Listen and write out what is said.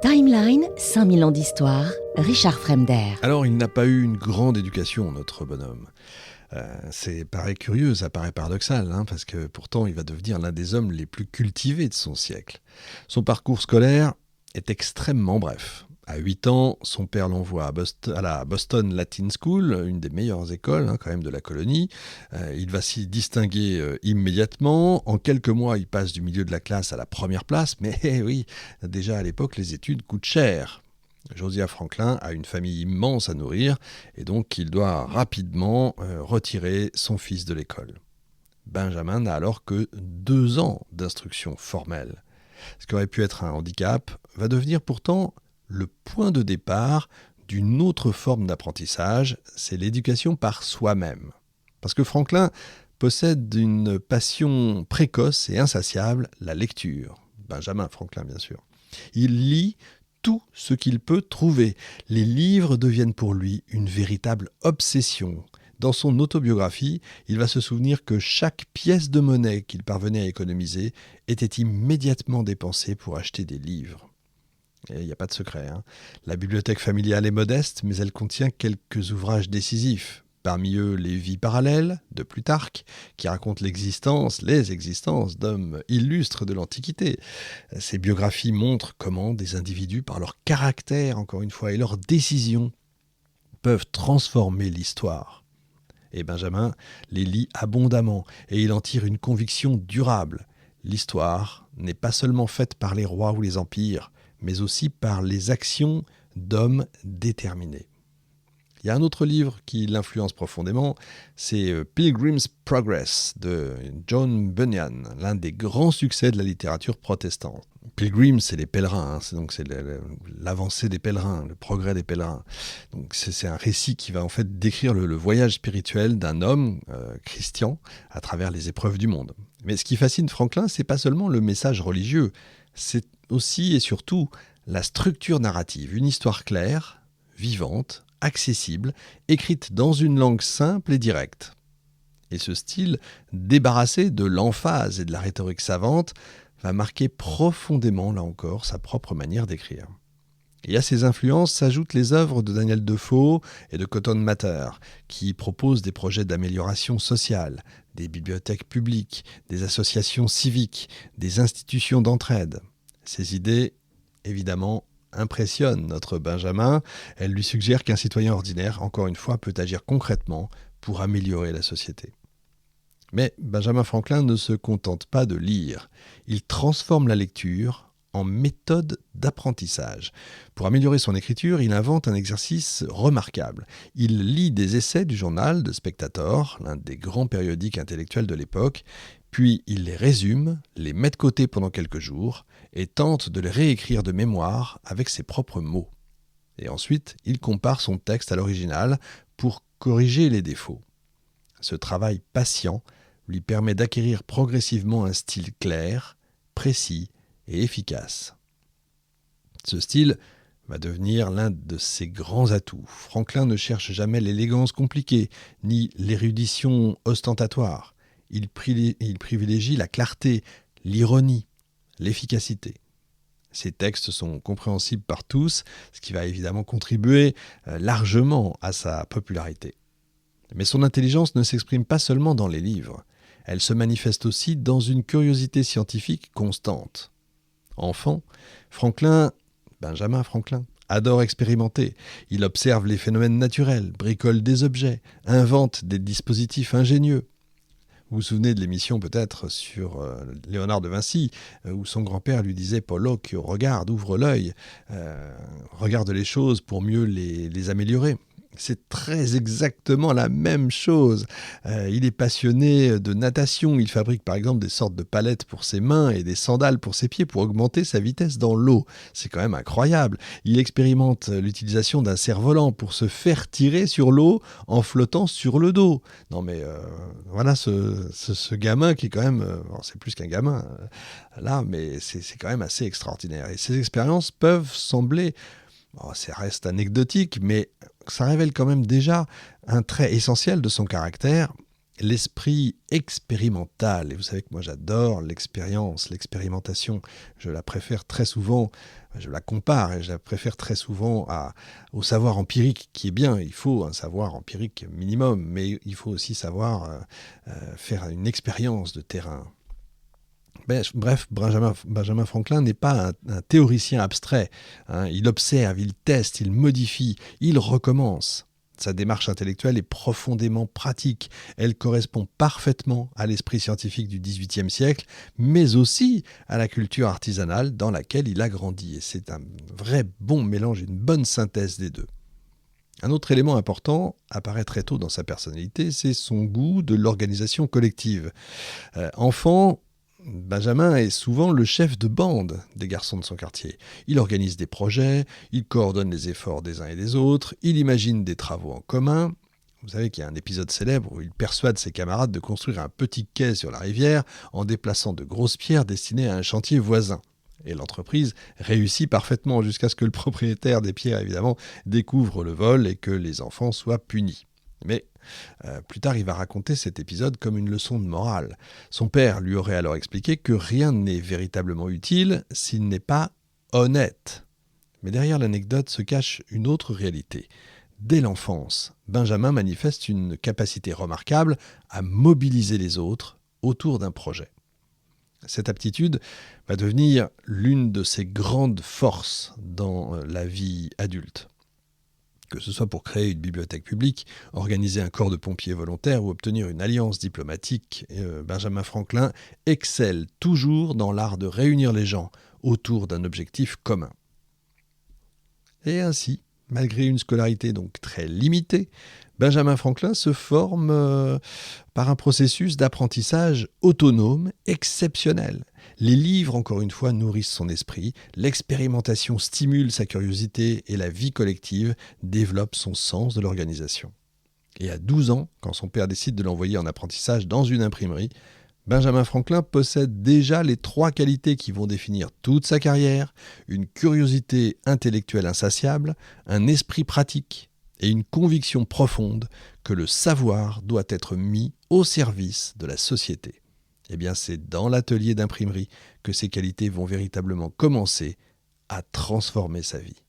Timeline, 5000 ans d'histoire, Richard Fremder. Alors, il n'a pas eu une grande éducation, notre bonhomme. C'est paraît curieux, ça paraît paradoxal, parce que pourtant, il va devenir l'un des hommes les plus cultivés de son siècle. Son parcours scolaire est extrêmement bref. À 8 ans, son père l'envoie à la Boston Latin School, une des meilleures écoles quand même de la colonie. Il va s'y distinguer immédiatement. En quelques mois, il passe du milieu de la classe à la première place. Mais oui, déjà à l'époque, les études coûtent cher. Josiah Franklin a une famille immense à nourrir et donc il doit rapidement retirer son fils de l'école. Benjamin n'a alors que 2 ans d'instruction formelle. Ce qui aurait pu être un handicap va devenir pourtant le point de départ d'une autre forme d'apprentissage, c'est l'éducation par soi-même. Parce que Franklin possède une passion précoce et insatiable, la lecture. Benjamin Franklin, bien sûr. Il lit tout ce qu'il peut trouver. Les livres deviennent pour lui une véritable obsession. Dans son autobiographie, il va se souvenir que chaque pièce de monnaie qu'il parvenait à économiser était immédiatement dépensée pour acheter des livres. Et il n'y a pas de secret. La bibliothèque familiale est modeste, mais elle contient quelques ouvrages décisifs. Parmi eux, Les Vies parallèles de Plutarque, qui racontent les existences d'hommes illustres de l'Antiquité. Ces biographies montrent comment des individus, par leur caractère, encore une fois, et leurs décisions, peuvent transformer l'histoire. Et Benjamin les lit abondamment, et il en tire une conviction durable. L'histoire n'est pas seulement faite par les rois ou les empires, mais aussi par les actions d'hommes déterminés. Il y a un autre livre qui l'influence profondément, c'est Pilgrim's Progress de John Bunyan, l'un des grands succès de la littérature protestante. Pilgrim, c'est les pèlerins, c'est l'avancée des pèlerins, le progrès des pèlerins. Donc c'est un récit qui va en fait décrire le voyage spirituel d'un homme chrétien à travers les épreuves du monde. Mais ce qui fascine Franklin, c'est pas seulement le message religieux, c'est aussi et surtout la structure narrative, une histoire claire, vivante, accessible, écrite dans une langue simple et directe. Et ce style, débarrassé de l'emphase et de la rhétorique savante, va marquer profondément, là encore, sa propre manière d'écrire. Et à ces influences s'ajoutent les œuvres de Daniel Defoe et de Cotton Mather, qui proposent des projets d'amélioration sociale, des bibliothèques publiques, des associations civiques, des institutions d'entraide. Ces idées, évidemment, impressionnent notre Benjamin. Elles lui suggèrent qu'un citoyen ordinaire, encore une fois, peut agir concrètement pour améliorer la société. Mais Benjamin Franklin ne se contente pas de lire. Il transforme la lecture en méthode d'apprentissage. Pour améliorer son écriture, il invente un exercice remarquable. Il lit des essais du journal de Spectator, l'un des grands périodiques intellectuels de l'époque, puis il les résume, les met de côté pendant quelques jours et tente de les réécrire de mémoire avec ses propres mots. Et ensuite, il compare son texte à l'original pour corriger les défauts. Ce travail patient lui permet d'acquérir progressivement un style clair, précis et efficace. Ce style va devenir l'un de ses grands atouts. Franklin ne cherche jamais l'élégance compliquée, ni l'érudition ostentatoire. Il privilégie la clarté, l'ironie, l'efficacité. Ces textes sont compréhensibles par tous, ce qui va évidemment contribuer largement à sa popularité. Mais son intelligence ne s'exprime pas seulement dans les livres. Elle se manifeste aussi dans une curiosité scientifique constante. Enfant, Benjamin Franklin, adore expérimenter. Il observe les phénomènes naturels, bricole des objets, invente des dispositifs ingénieux. Vous vous souvenez de l'émission peut-être sur Léonard de Vinci, où son grand-père lui disait « Pollock, regarde, ouvre l'œil, regarde les choses pour mieux les améliorer ». C'est très exactement la même chose. Il est passionné de natation. Il fabrique par exemple des sortes de palettes pour ses mains et des sandales pour ses pieds pour augmenter sa vitesse dans l'eau. C'est quand même incroyable. Il expérimente l'utilisation d'un cerf-volant pour se faire tirer sur l'eau en flottant sur le dos. Non mais voilà ce gamin qui est quand même... c'est plus qu'un gamin là, mais c'est quand même assez extraordinaire. Et ces expériences peuvent sembler... ça reste anecdotique, mais ça révèle quand même déjà un trait essentiel de son caractère. l'esprit expérimental. Et vous savez que moi j'adore l'expérience, l'expérimentation. Je la préfère très souvent, je la compare et je la préfère très souvent au savoir empirique qui est bien. Il faut un savoir empirique minimum, mais il faut aussi savoir faire une expérience de terrain. Bref, Benjamin Franklin n'est pas un théoricien abstrait. Il observe, il teste, il modifie, il recommence. Sa démarche intellectuelle est profondément pratique. Elle correspond parfaitement à l'esprit scientifique du XVIIIe siècle, mais aussi à la culture artisanale dans laquelle il a grandi. Et c'est un vrai bon mélange, une bonne synthèse des deux. Un autre élément important apparaît très tôt dans sa personnalité, c'est son goût de l'organisation collective. Enfant, Benjamin est souvent le chef de bande des garçons de son quartier. Il organise des projets, il coordonne les efforts des uns et des autres, il imagine des travaux en commun. Vous savez qu'il y a un épisode célèbre où il persuade ses camarades de construire un petit quai sur la rivière en déplaçant de grosses pierres destinées à un chantier voisin. Et l'entreprise réussit parfaitement jusqu'à ce que le propriétaire des pierres, évidemment, découvre le vol et que les enfants soient punis. Mais plus tard, il va raconter cet épisode comme une leçon de morale. Son père lui aurait alors expliqué que rien n'est véritablement utile s'il n'est pas honnête. Mais derrière l'anecdote se cache une autre réalité. Dès l'enfance, Benjamin manifeste une capacité remarquable à mobiliser les autres autour d'un projet. Cette aptitude va devenir l'une de ses grandes forces dans la vie adulte. Que ce soit pour créer une bibliothèque publique, organiser un corps de pompiers volontaires ou obtenir une alliance diplomatique, Benjamin Franklin excelle toujours dans l'art de réunir les gens autour d'un objectif commun. Et ainsi, malgré une scolarité donc très limitée, Benjamin Franklin se forme par un processus d'apprentissage autonome exceptionnel. Les livres, encore une fois, nourrissent son esprit, l'expérimentation stimule sa curiosité et la vie collective développe son sens de l'organisation. Et à 12 ans, quand son père décide de l'envoyer en apprentissage dans une imprimerie, Benjamin Franklin possède déjà les 3 qualités qui vont définir toute sa carrière, une curiosité intellectuelle insatiable, un esprit pratique et une conviction profonde que le savoir doit être mis au service de la société. Eh bien, c'est dans l'atelier d'imprimerie que ces qualités vont véritablement commencer à transformer sa vie.